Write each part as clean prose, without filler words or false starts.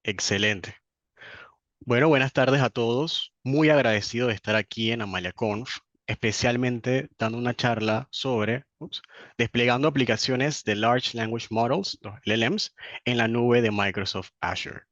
Excelente. Bueno, buenas tardes a todos. Muy agradecido de estar aquí en AmaliaConf, especialmente dando una charla sobre desplegando aplicaciones de Large Language Models, los LLMs, en la nube de Microsoft Azure.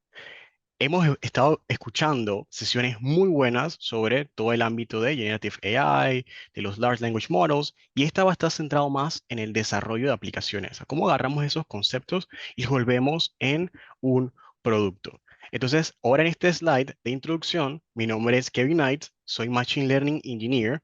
Hemos estado escuchando sesiones muy buenas sobre todo el ámbito de Generative AI, de los Large Language Models, y esta va a estar centrado más en el desarrollo de aplicaciones, a cómo agarramos esos conceptos y los volvemos en un producto. Entonces, ahora en este slide de introducción, mi nombre es Kevin Knight, soy Machine Learning Engineer.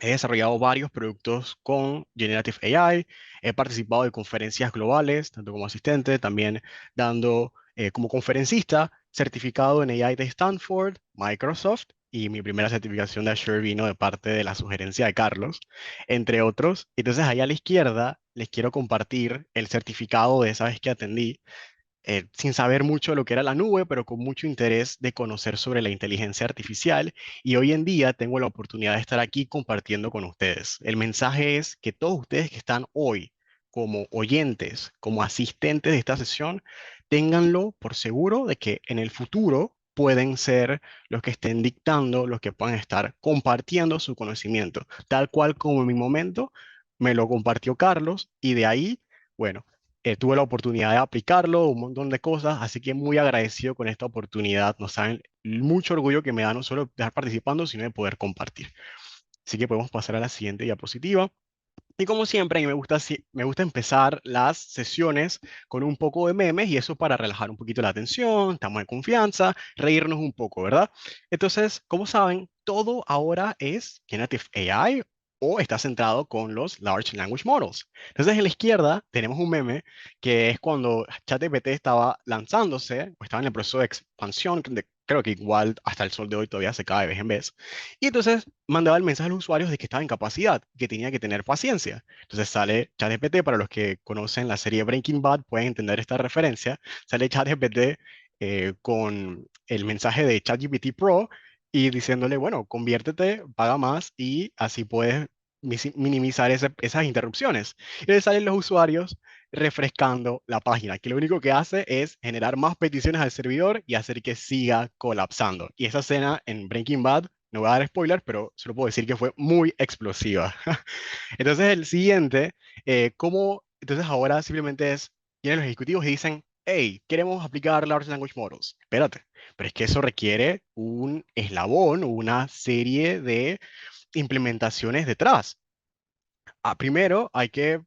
He desarrollado varios productos con Generative AI, he participado de conferencias globales, tanto como asistente, también dando como conferencista, certificado en AI de Stanford, Microsoft, y mi primera certificación de Azure vino de parte de la sugerencia de Carlos, entre otros. Entonces, ahí a la izquierda les quiero compartir el certificado de esa vez que atendí, sin saber mucho de lo que era la nube, pero con mucho interés de conocer sobre la inteligencia artificial. Y hoy en día tengo la oportunidad de estar aquí compartiendo con ustedes. El mensaje es que todos ustedes que están hoy como oyentes, como asistentes de esta sesión, ténganlo por seguro de que en el futuro pueden ser los que estén dictando, los que puedan estar compartiendo su conocimiento, tal cual como en mi momento me lo compartió Carlos, y de ahí, bueno, tuve la oportunidad de aplicarlo, un montón de cosas, así que muy agradecido con esta oportunidad. No saben mucho orgullo que me da no solo de estar participando, sino de poder compartir. Así que podemos pasar a la siguiente diapositiva. Y como siempre, a mí me gusta empezar las sesiones con un poco de memes y eso para relajar un poquito la atención, estamos en confianza, reírnos un poco, ¿verdad? Entonces, como saben, todo ahora es Generative AI o está centrado con los Large Language Models. Entonces, en la izquierda tenemos un meme que es cuando ChatGPT estaba lanzándose o estaba en el proceso de expansión, creo que igual hasta el sol de hoy todavía se cae de vez en vez. Y entonces mandaba el mensaje a los usuarios de que estaba en capacidad, que tenía que tener paciencia. Entonces sale ChatGPT, para los que conocen la serie Breaking Bad, pueden entender esta referencia. Sale ChatGPT con el mensaje de ChatGPT Pro y diciéndole, bueno, conviértete, paga más y así puedes minimizar esas interrupciones. Y entonces salen los usuarios refrescando la página, que lo único que hace es generar más peticiones al servidor y hacer que siga colapsando. Y esa escena en Breaking Bad, no voy a dar spoiler, pero solo puedo decir que fue muy explosiva. Entonces el siguiente, entonces ahora simplemente vienen los ejecutivos y dicen, hey, queremos aplicar Large Language Models. Espérate, pero es que eso requiere un eslabón o una serie de implementaciones detrás. Primero hay que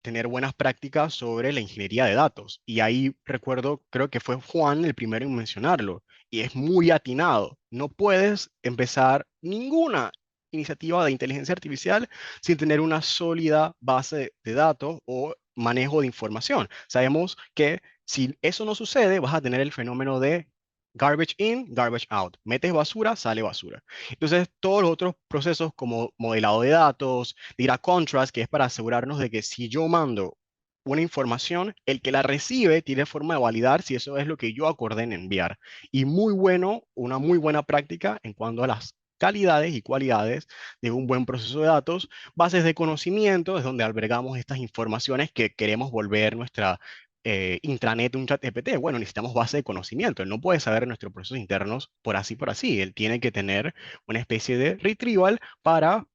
tener buenas prácticas sobre la ingeniería de datos. Y ahí recuerdo, creo que fue Juan el primero en mencionarlo. Y es muy atinado. No puedes empezar ninguna iniciativa de inteligencia artificial sin tener una sólida base de datos o manejo de información. Sabemos que si eso no sucede, vas a tener el fenómeno de garbage in, garbage out. Metes basura, sale basura. Entonces, todos los otros procesos como modelado de datos, Data Contrast, que es para asegurarnos de que si yo mando una información, el que la recibe tiene forma de validar si eso es lo que yo acordé en enviar. Y muy bueno, una muy buena práctica en cuanto a las calidades y cualidades de un buen proceso de datos, bases de conocimiento, es donde albergamos estas informaciones que queremos volver nuestra intranet, un chat GPT. Bueno, necesitamos base de conocimiento. Él no puede saber nuestros procesos internos por así. Él tiene que tener una especie de retrieval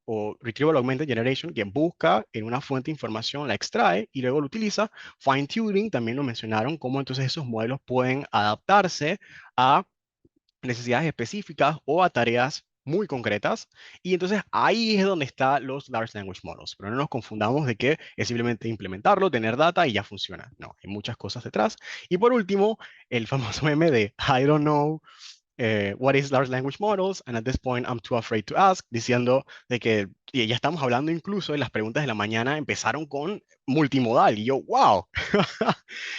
o retrieval augmented generation, que busca en una fuente de información, la extrae y luego lo utiliza. Fine tuning, también lo mencionaron, cómo entonces esos modelos pueden adaptarse a necesidades específicas o a tareas muy concretas. Y entonces ahí es donde están los Large Language Models. Pero no nos confundamos de que es simplemente implementarlo, tener data y ya funciona. No, hay muchas cosas detrás. Y por último, el famoso meme de I don't know what is large language models, and at this point I'm too afraid to ask, diciendo de que y ya estamos hablando incluso de las preguntas de la mañana empezaron con multimodal, y yo, wow.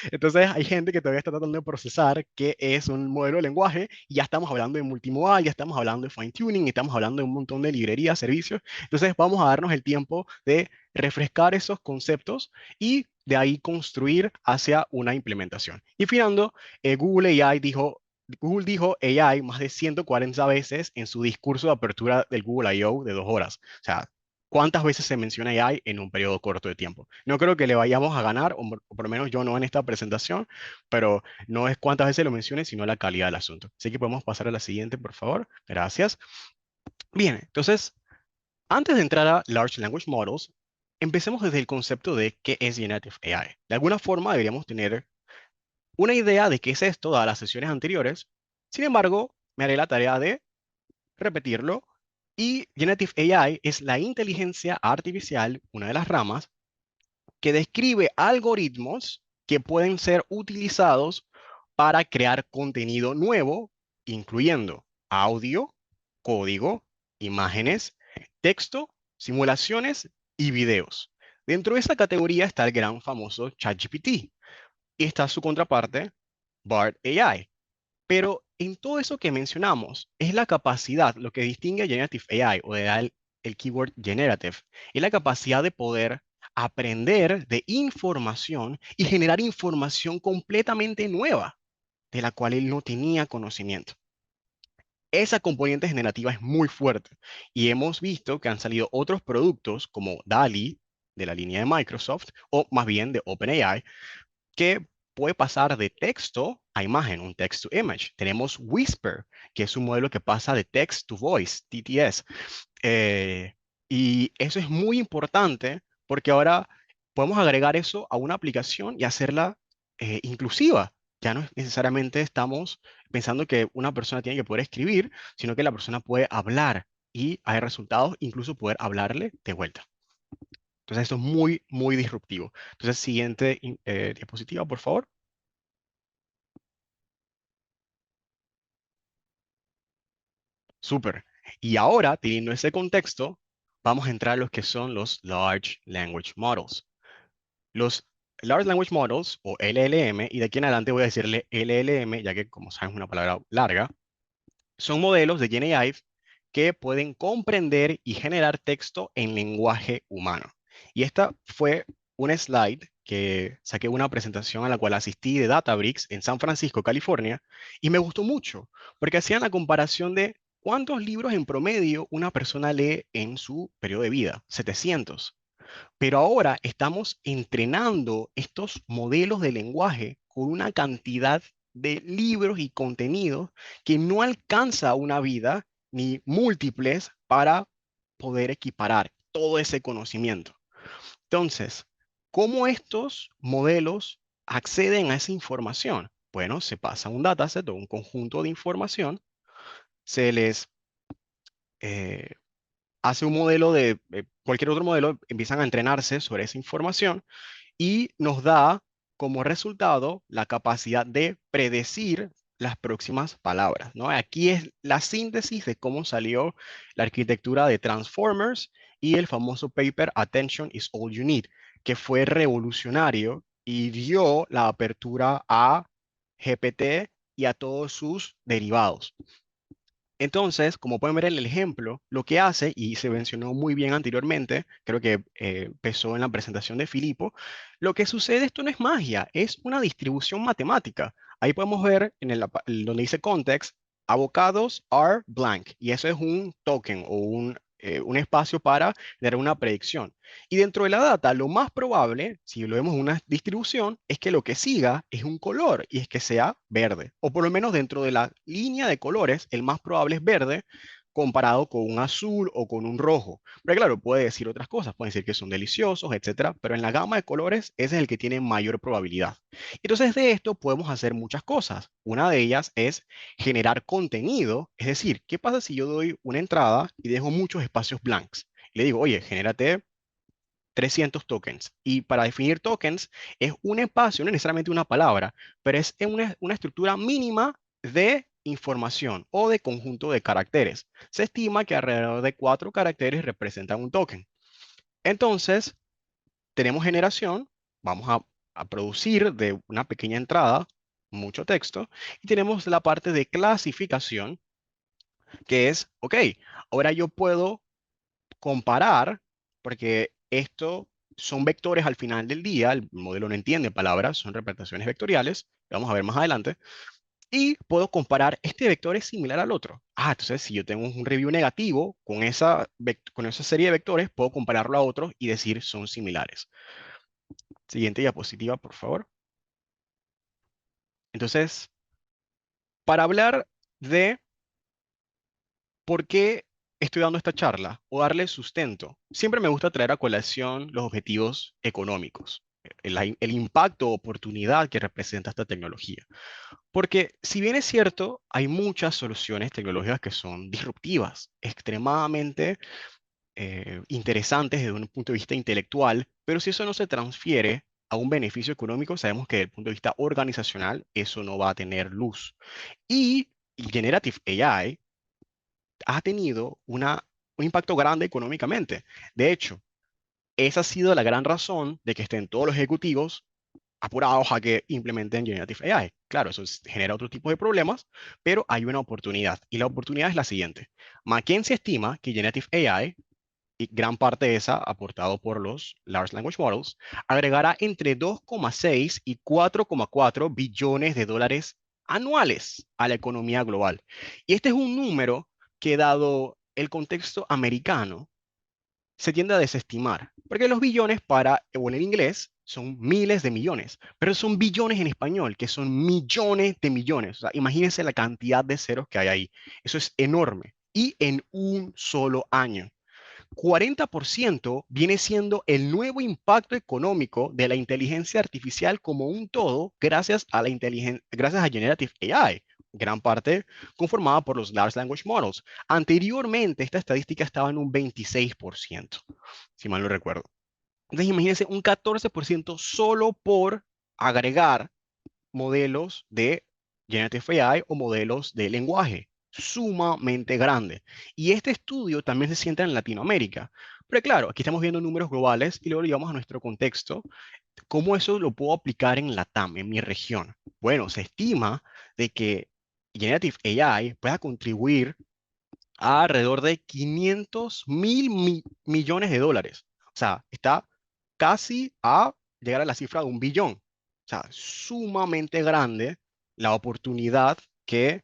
Entonces hay gente que todavía está tratando de procesar qué es un modelo de lenguaje, y ya estamos hablando de multimodal, ya estamos hablando de fine tuning, estamos hablando de un montón de librerías, servicios. Entonces vamos a darnos el tiempo de refrescar esos conceptos y de ahí construir hacia una implementación. Y finando, Google dijo AI más de 140 veces en su discurso de apertura del Google I.O. de 2 horas. O sea, cuántas veces se menciona AI en un periodo corto de tiempo. No creo que le vayamos a ganar, o por lo menos yo no en esta presentación, pero no es cuántas veces lo mencione, sino la calidad del asunto. Así que podemos pasar a la siguiente, por favor. Gracias. Bien, entonces, antes de entrar a Large Language Models, empecemos desde el concepto de qué es Generative AI. De alguna forma deberíamos tener una idea de qué es esto, dadas las sesiones anteriores. Sin embargo, me haré la tarea de repetirlo. Y Generative AI es la inteligencia artificial, una de las ramas, que describe algoritmos que pueden ser utilizados para crear contenido nuevo, incluyendo audio, código, imágenes, texto, simulaciones y videos. Dentro de esa categoría está el gran famoso ChatGPT y está su contraparte, BART AI. Pero en todo eso que mencionamos, es la capacidad, lo que distingue a Generative AI o de el keyword generative, es la capacidad de poder aprender de información y generar información completamente nueva, de la cual él no tenía conocimiento. Esa componente generativa es muy fuerte y hemos visto que han salido otros productos como DALL-E de la línea de Microsoft o más bien de OpenAI que puede pasar de texto a imagen, un text to image. Tenemos Whisper, que es un modelo que pasa de text to voice, TTS. Eh, y eso es muy importante porque ahora podemos agregar eso a una aplicación y hacerla inclusiva. Ya no necesariamente estamos pensando que una persona tiene que poder escribir, sino que la persona puede hablar y hay resultados, incluso poder hablarle de vuelta. Entonces esto es muy, muy disruptivo. Entonces, siguiente diapositiva, por favor. Súper. Y ahora, teniendo ese contexto, vamos a entrar a los que son los Large Language Models. Los Large Language Models, o LLM, y de aquí en adelante voy a decirle LLM, ya que como saben es una palabra larga, son modelos de GenAI que pueden comprender y generar texto en lenguaje humano. Y esta fue una slide que saqué una presentación a la cual asistí de Databricks en San Francisco, California, y me gustó mucho, porque hacían la comparación de cuántos libros en promedio una persona lee en su periodo de vida, 700. Pero ahora estamos entrenando estos modelos de lenguaje con una cantidad de libros y contenidos que no alcanza una vida ni múltiples para poder equiparar todo ese conocimiento. Entonces, ¿cómo estos modelos acceden a esa información? Bueno, se pasa un dataset o un conjunto de información, se les eh, hace un modelo de cualquier otro modelo, empiezan a entrenarse sobre esa información y nos da como resultado la capacidad de predecir las próximas palabras, ¿no? Aquí es la síntesis de cómo salió la arquitectura de Transformers y el famoso paper Attention is All You Need, que fue revolucionario y dio la apertura a GPT y a todos sus derivados. Entonces, como pueden ver en el ejemplo, lo que hace, y se mencionó muy bien anteriormente, creo que empezó en la presentación de Filipo, lo que sucede, esto no es magia, es una distribución matemática. Ahí podemos ver en donde dice context, avocados are blank, y eso es un token o un espacio para dar una predicción. Y dentro de la data, lo más probable, si lo vemos en una distribución, es que lo que siga es un color y es que sea verde. O por lo menos dentro de la línea de colores, el más probable es verde comparado con un azul o con un rojo. Pero claro, puede decir otras cosas, puede decir que son deliciosos, etcétera, pero en la gama de colores ese es el que tiene mayor probabilidad. Entonces de esto podemos hacer muchas cosas. Una de ellas es generar contenido, es decir, ¿qué pasa si yo doy una entrada y dejo muchos espacios blancos? Y le digo, oye, genérate 300 tokens. Y para definir tokens es un espacio, no necesariamente una palabra, pero es una estructura mínima de información o de conjunto de caracteres. Se estima que alrededor de 4 caracteres representan un token. Entonces, tenemos generación, vamos a producir de una pequeña entrada mucho texto y tenemos la parte de clasificación que es, ok, ahora yo puedo comparar, porque esto son vectores al final del día, el modelo no entiende palabras, son representaciones vectoriales, vamos a ver más adelante, y puedo comparar este vector es similar al otro. Ah, entonces si yo tengo un review negativo con esa serie de vectores, puedo compararlo a otros y decir son similares. Siguiente diapositiva, por favor. Entonces, para hablar de por qué estoy dando esta charla o darle sustento, siempre me gusta traer a colación los objetivos económicos, el impacto o oportunidad que representa esta tecnología. Porque si bien es cierto, hay muchas soluciones tecnológicas que son disruptivas, extremadamente interesantes desde un punto de vista intelectual, pero si eso no se transfiere a un beneficio económico, sabemos que desde el punto de vista organizacional eso no va a tener luz. Y Generative AI ha tenido un impacto grande económicamente. De hecho, esa ha sido la gran razón de que estén todos los ejecutivos apurados a que implementen Generative AI. Claro, genera otro tipo de problemas, pero hay una oportunidad. Y la oportunidad es la siguiente. McKinsey estima que Generative AI, y gran parte de esa aportado por los Large Language Models, agregará entre 2,6 y 4,4 billones de dólares anuales a la economía global. Y este es un número que, dado el contexto americano, se tiende a desestimar, porque los billones o en el inglés, son miles de millones, pero son billones en español, que son millones de millones. O sea, imagínense la cantidad de ceros que hay ahí. Eso es enorme. Y en un solo año. 40% viene siendo el nuevo impacto económico de la inteligencia artificial como un todo gracias a Generative AI, gran parte conformada por los Large Language Models. Anteriormente, esta estadística estaba en un 26%, si mal no recuerdo. Entonces, imagínense un 14% solo por agregar modelos de Generative AI o modelos de lenguaje, sumamente grande. Y este estudio también se centra en Latinoamérica. Pero claro, aquí estamos viendo números globales y luego lo llevamos a nuestro contexto. ¿Cómo eso lo puedo aplicar en Latam, en mi región? Bueno, se estima de que Generative AI pueda contribuir a alrededor de 500.000 millones de dólares. O sea, está casi a llegar a la cifra de un billón. O sea, sumamente grande la oportunidad que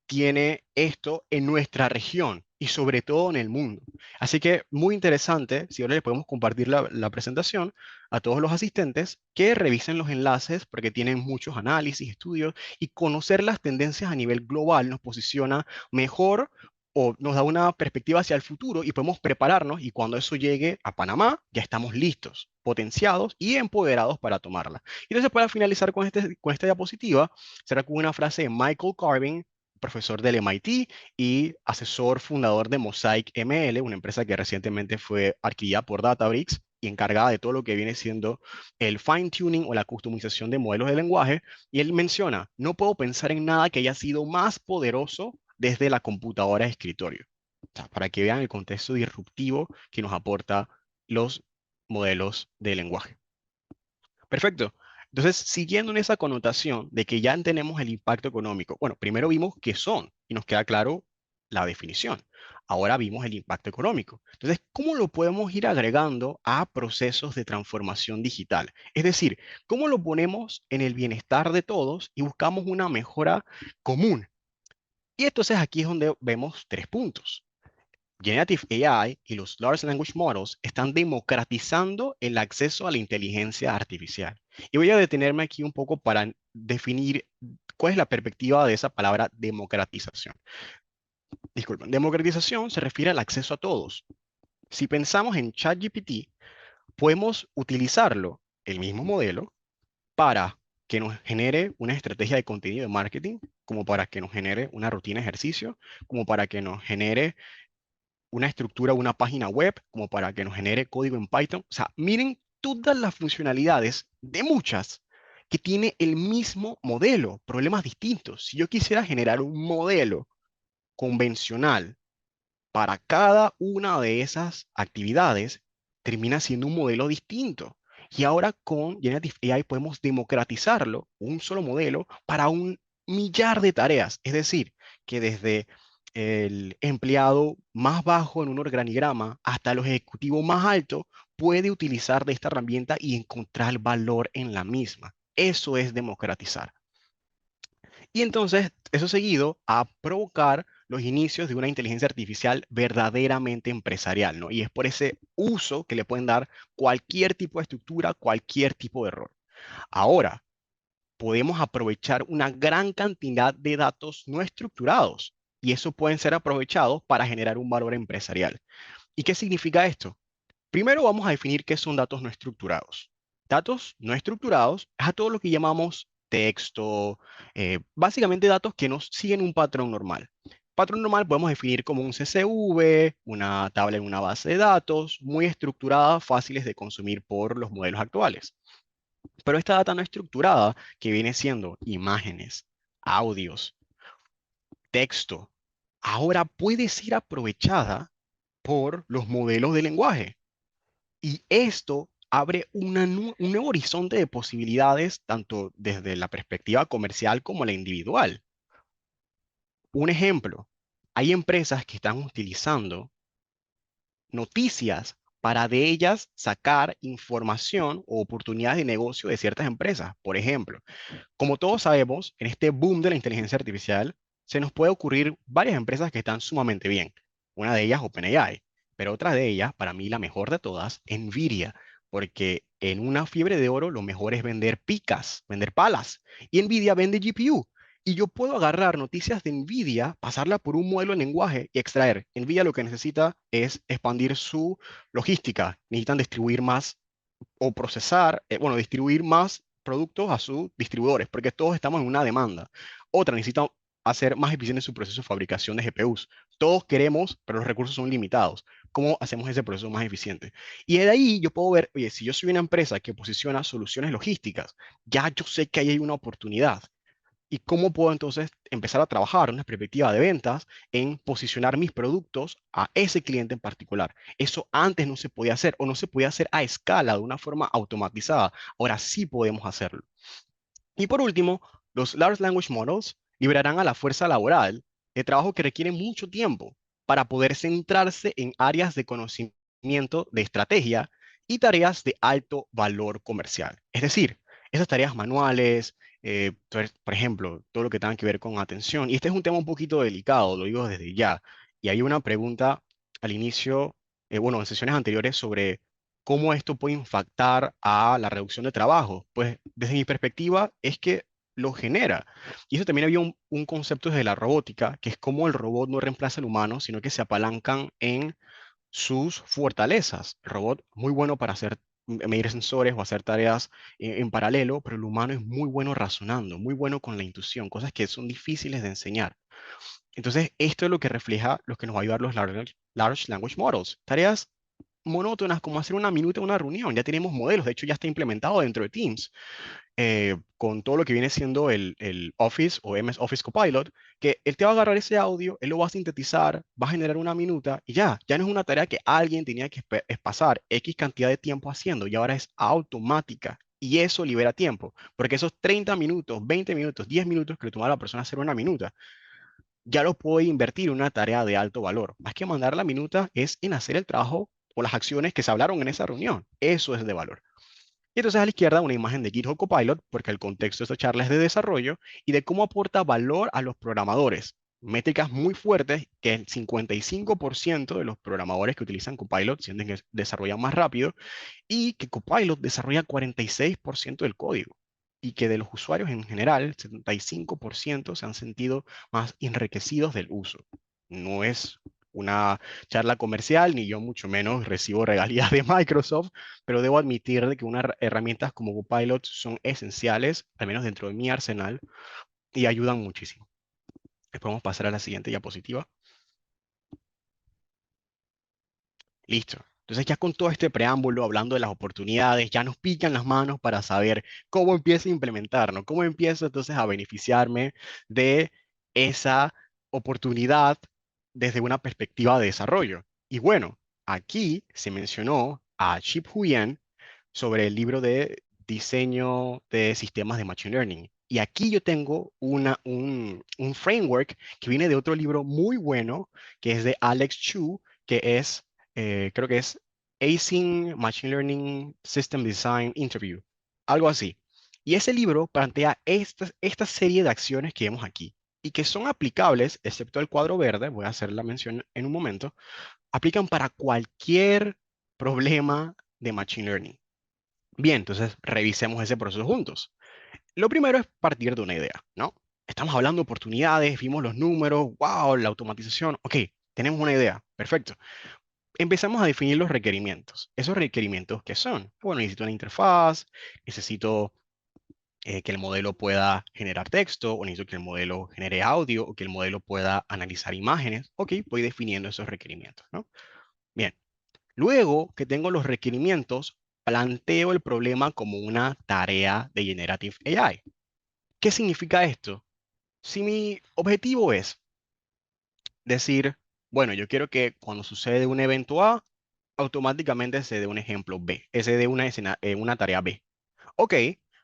tiene esto en nuestra región y sobre todo en el mundo. Así que muy interesante, si ahora le podemos compartir la presentación a todos los asistentes que revisen los enlaces porque tienen muchos análisis, estudios y conocer las tendencias a nivel global nos posiciona mejor o nos da una perspectiva hacia el futuro y podemos prepararnos y cuando eso llegue a Panamá ya estamos listos, potenciados y empoderados para tomarla. Y entonces para finalizar con esta diapositiva, será con una frase de Michael Carvin, profesor del MIT y asesor fundador de Mosaic ML, una empresa que recientemente fue adquirida por Databricks y encargada de todo lo que viene siendo el fine tuning o la customización de modelos de lenguaje. Y él menciona, no puedo pensar en nada que haya sido más poderoso desde la computadora de escritorio. O sea, para que vean el contexto disruptivo que nos aporta los modelos de lenguaje. Perfecto. Entonces, siguiendo en esa connotación de que ya tenemos el impacto económico, bueno, primero vimos qué son y nos queda claro la definición. Ahora vimos el impacto económico. Entonces, ¿cómo lo podemos ir agregando a procesos de transformación digital? Es decir, ¿cómo lo ponemos en el bienestar de todos y buscamos una mejora común? Y entonces aquí es donde vemos tres puntos. Generative AI y los Large Language Models están democratizando el acceso a la inteligencia artificial. Y voy a detenerme aquí un poco para definir cuál es la perspectiva de esa palabra democratización. Disculpen, democratización se refiere al acceso a todos. Si pensamos en ChatGPT, podemos utilizarlo, el mismo modelo, para que nos genere una estrategia de contenido de marketing, como para que nos genere una rutina de ejercicio, como para que nos genere una estructura, una página web, como para que nos genere código en Python. O sea, miren todas las funcionalidades de muchas que tiene el mismo modelo, problemas distintos. Si yo quisiera generar un modelo convencional para cada una de esas actividades, termina siendo un modelo distinto. Y ahora con Generative AI podemos democratizarlo, un solo modelo, para un millar de tareas. Es decir, que desde el empleado más bajo en un organigrama hasta el ejecutivo más alto puede utilizar de esta herramienta y encontrar valor en la misma. Eso es democratizar. Y entonces, eso seguido a provocar los inicios de una inteligencia artificial verdaderamente empresarial, ¿no? Y es por ese uso que le pueden dar cualquier tipo de estructura, cualquier tipo de error. Ahora, podemos aprovechar una gran cantidad de datos no estructurados y eso pueden ser aprovechados para generar un valor empresarial. ¿Y qué significa esto? Primero vamos a definir qué son datos no estructurados. Datos no estructurados es a todo lo que llamamos texto, básicamente datos que no siguen un patrón normal. Patrón normal podemos definir como un CSV, una tabla en una base de datos, muy estructurada, fáciles de consumir por los modelos actuales. Pero esta data no estructurada, que viene siendo imágenes, audios, texto, ahora puede ser aprovechada por los modelos de lenguaje. Y esto abre un nuevo horizonte de posibilidades, tanto desde la perspectiva comercial como la individual. Un ejemplo, hay empresas que están utilizando noticias para de ellas sacar información o oportunidades de negocio de ciertas empresas. Por ejemplo, como todos sabemos, en este boom de la inteligencia artificial, se nos puede ocurrir varias empresas que están sumamente bien. Una de ellas, OpenAI, pero otra de ellas, para mí la mejor de todas, Nvidia, porque en una fiebre de oro lo mejor es vender picas, vender palas, y Nvidia vende GPU. Y yo puedo agarrar noticias de Nvidia, pasarla por un modelo de lenguaje y extraer. Nvidia lo que necesita es expandir su logística. Necesitan distribuir más o procesar, bueno, distribuir más productos a sus distribuidores, porque todos estamos en una demanda. Otra, necesita hacer más eficiente su proceso de fabricación de GPUs. Todos queremos, pero los recursos son limitados. ¿Cómo hacemos ese proceso más eficiente? Y de ahí yo puedo ver, oye, si yo soy una empresa que posiciona soluciones logísticas, ya yo sé que ahí hay una oportunidad. ¿Y cómo puedo entonces empezar a trabajar en una perspectiva de ventas en posicionar mis productos a ese cliente en particular? Eso antes no se podía hacer o no se podía hacer a escala de una forma automatizada. Ahora sí podemos hacerlo. Y por último, los Large Language Models liberarán a la fuerza laboral de trabajo que requiere mucho tiempo para poder centrarse en áreas de conocimiento de estrategia y tareas de alto valor comercial. Es decir, esas tareas manuales, por ejemplo, todo lo que tenga que ver con atención. Y este es un tema un poquito delicado, lo digo desde ya. Y hay una pregunta al inicio, bueno, en sesiones anteriores sobre cómo esto puede impactar a la reducción de trabajo. Pues desde mi perspectiva es que lo genera. Y eso también había un concepto desde la robótica, que es cómo el robot no reemplaza al humano, sino que se apalancan en sus fortalezas. El robot muy bueno para hacer medir sensores o hacer tareas en paralelo, pero el humano es muy bueno razonando, muy bueno con la intuición, cosas que son difíciles de enseñar. Entonces, esto es lo que refleja lo que nos va a ayudar los large language models. Tareas monótonas como hacer una minuta en una reunión. Ya tenemos modelos, de hecho ya está implementado dentro de Teams, con todo lo que viene siendo el Office o MS Office Copilot, que él te va a agarrar ese audio, él lo va a sintetizar, va a generar una minuta y ya no es una tarea que alguien tenía que pasar X cantidad de tiempo haciendo y ahora es automática. Y eso libera tiempo, porque esos 30 minutos, 20 minutos, 10 minutos que le tomaba a la persona hacer una minuta, ya lo puede invertir en una tarea de alto valor. Más que mandar la minuta es en hacer el trabajo o las acciones que se hablaron en esa reunión. Eso es de valor. Y entonces a la izquierda una imagen de GitHub Copilot, porque el contexto de esta charla es de desarrollo y de cómo aporta valor a los programadores. Métricas muy fuertes que el 55% de los programadores que utilizan Copilot sienten que desarrollan más rápido y que Copilot desarrolla 46% del código y que de los usuarios en general, el 75% se han sentido más enriquecidos del uso. No es una charla comercial, ni yo mucho menos recibo regalías de Microsoft, pero debo admitir de que unas herramientas como Copilot son esenciales, al menos dentro de mi arsenal, y ayudan muchísimo. Podemos pasar a la siguiente diapositiva. Listo. Entonces ya con todo este preámbulo hablando de las oportunidades, ya nos pican las manos para saber cómo empiezo a implementar, ¿no? Cómo empiezo entonces a beneficiarme de esa oportunidad desde una perspectiva de desarrollo. Y bueno, aquí se mencionó a Chip Huyen sobre el libro de diseño de sistemas de Machine Learning. Y aquí yo tengo un framework que viene de otro libro muy bueno, que es de Alex Chu, que es creo que es Acing Machine Learning System Design Interview, algo así. Y ese libro plantea esta serie de acciones que vemos aquí y que son aplicables, excepto el cuadro verde, voy a hacer la mención en un momento, aplican para cualquier problema de Machine Learning. Bien, entonces revisemos ese proceso juntos. Lo primero es partir de una idea, ¿no? Estamos hablando de oportunidades, vimos los números, wow, la automatización, ok, tenemos una idea, perfecto. Empezamos a definir los requerimientos. ¿Esos requerimientos qué son? Bueno, necesito una interfaz, necesito que el modelo pueda generar texto, o necesito que el modelo genere audio, o que el modelo pueda analizar imágenes. Ok, voy definiendo esos requerimientos, ¿no? Bien, luego que tengo los requerimientos, planteo el problema como una tarea de Generative AI. ¿Qué significa esto? Si mi objetivo es decir, bueno, yo quiero que cuando sucede un evento A, automáticamente se dé un ejemplo B, se dé una tarea B. Ok,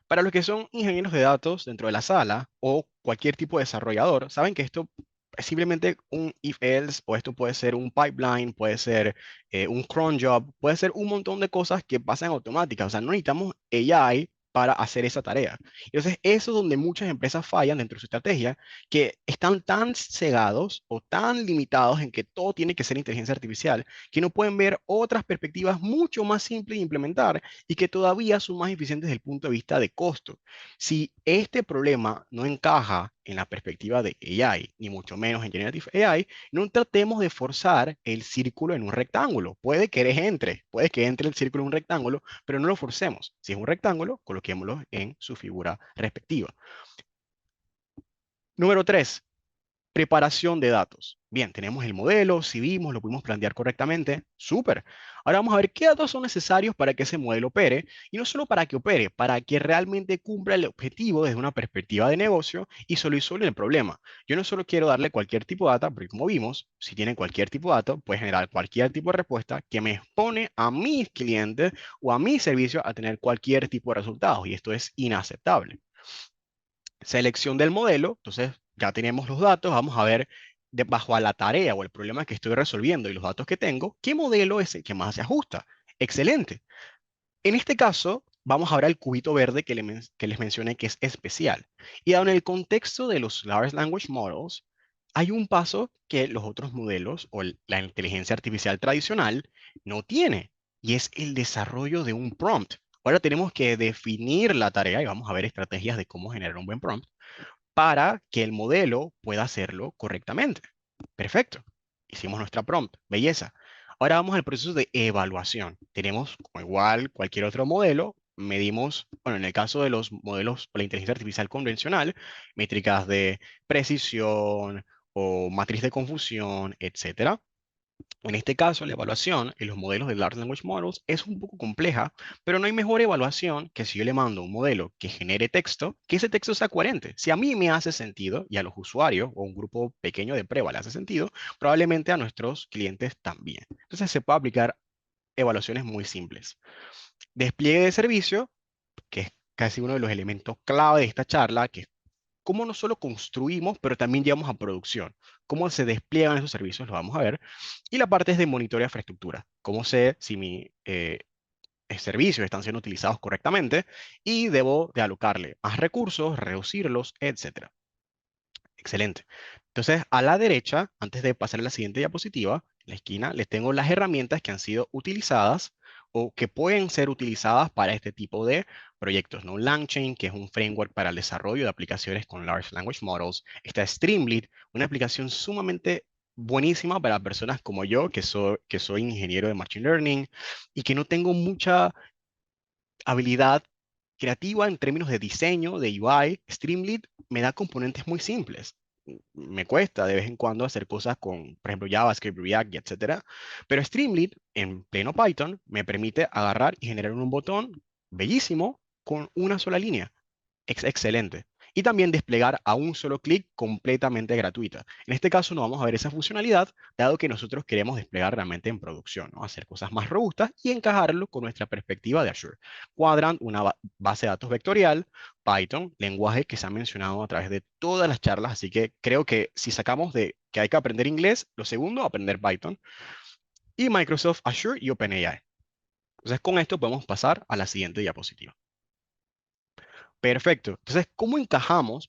para los que son ingenieros de datos dentro de la sala o cualquier tipo de desarrollador, saben que esto es simplemente un if-else, o esto puede ser un pipeline, puede ser un cron job, puede ser un montón de cosas que pasan automáticas. O sea, no necesitamos AI para hacer esa tarea. Entonces, eso es donde muchas empresas fallan dentro de su estrategia, que están tan cegados o tan limitados en que todo tiene que ser inteligencia artificial, que no pueden ver otras perspectivas mucho más simples de implementar y que todavía son más eficientes desde el punto de vista de costo. Si este problema no encaja en la perspectiva de AI, ni mucho menos en Generative AI, no tratemos de forzar el círculo en un rectángulo. Puede que entre el círculo en un rectángulo, pero no lo forcemos. Si es un rectángulo, coloquémoslo en su figura respectiva. Número 3. Preparación de datos. Bien, tenemos el modelo, si vimos, lo pudimos plantear correctamente, súper. Ahora vamos a ver qué datos son necesarios para que ese modelo opere, y no solo para que opere, para que realmente cumpla el objetivo desde una perspectiva de negocio y solucione el problema. Yo no solo quiero darle cualquier tipo de data, porque como vimos, si tienen cualquier tipo de data, puede generar cualquier tipo de respuesta que me expone a mis clientes o a mi servicio a tener cualquier tipo de resultados, y esto es inaceptable. Selección del modelo, entonces ya tenemos los datos, vamos a ver bajo a la tarea o el problema que estoy resolviendo y los datos que tengo, ¿qué modelo es el que más se ajusta? Excelente. En este caso, vamos a ver el cubito verde que les mencioné que es especial. Y en el contexto de los Large Language Models, hay un paso que los otros modelos o la inteligencia artificial tradicional no tiene, y es el desarrollo de un prompt. Ahora tenemos que definir la tarea y vamos a ver estrategias de cómo generar un buen prompt para que el modelo pueda hacerlo correctamente. Perfecto. Hicimos nuestra prompt. Belleza. Ahora vamos al proceso de evaluación. Tenemos, como igual cualquier otro modelo, medimos, bueno, en el caso de los modelos para la inteligencia artificial convencional, métricas de precisión o matriz de confusión, etcétera. En este caso, la evaluación en los modelos de Large Language Models es un poco compleja, pero no hay mejor evaluación que si yo le mando un modelo que genere texto, que ese texto sea coherente. Si a mí me hace sentido y a los usuarios o un grupo pequeño de prueba le hace sentido, probablemente a nuestros clientes también. Entonces se puede aplicar evaluaciones muy simples. Despliegue de servicio, que es casi uno de los elementos clave de esta charla, que es cómo no solo construimos, pero también llevamos a producción. Cómo se despliegan esos servicios, lo vamos a ver. Y la parte es de monitoreo de infraestructura. Cómo sé si mis servicios están siendo utilizados correctamente y debo de alocarle más recursos, reducirlos, etcétera. Excelente. Entonces, a la derecha, antes de pasar a la siguiente diapositiva, en la esquina, les tengo las herramientas que han sido utilizadas o que pueden ser utilizadas para este tipo de proyectos, ¿no? LangChain, que es un framework para el desarrollo de aplicaciones con Large Language Models. Está Streamlit, una aplicación sumamente buenísima para personas como yo, que soy ingeniero de Machine Learning y que no tengo mucha habilidad creativa en términos de diseño, de UI. Streamlit me da componentes muy simples. Me cuesta de vez en cuando hacer cosas con, por ejemplo, JavaScript, React, y etcétera. Pero Streamlit, en pleno Python, me permite agarrar y generar un botón bellísimo con una sola línea. Excelente. Y también desplegar a un solo clic completamente gratuita. En este caso no vamos a ver esa funcionalidad, dado que nosotros queremos desplegar realmente en producción, ¿no? Hacer cosas más robustas y encajarlo con nuestra perspectiva de Azure. Quadrant, una base de datos vectorial, Python, lenguaje que se ha mencionado a través de todas las charlas, así que creo que si sacamos de que hay que aprender inglés, lo segundo, aprender Python, y Microsoft Azure y OpenAI. Entonces con esto podemos pasar a la siguiente diapositiva. Perfecto. Entonces, ¿cómo encajamos?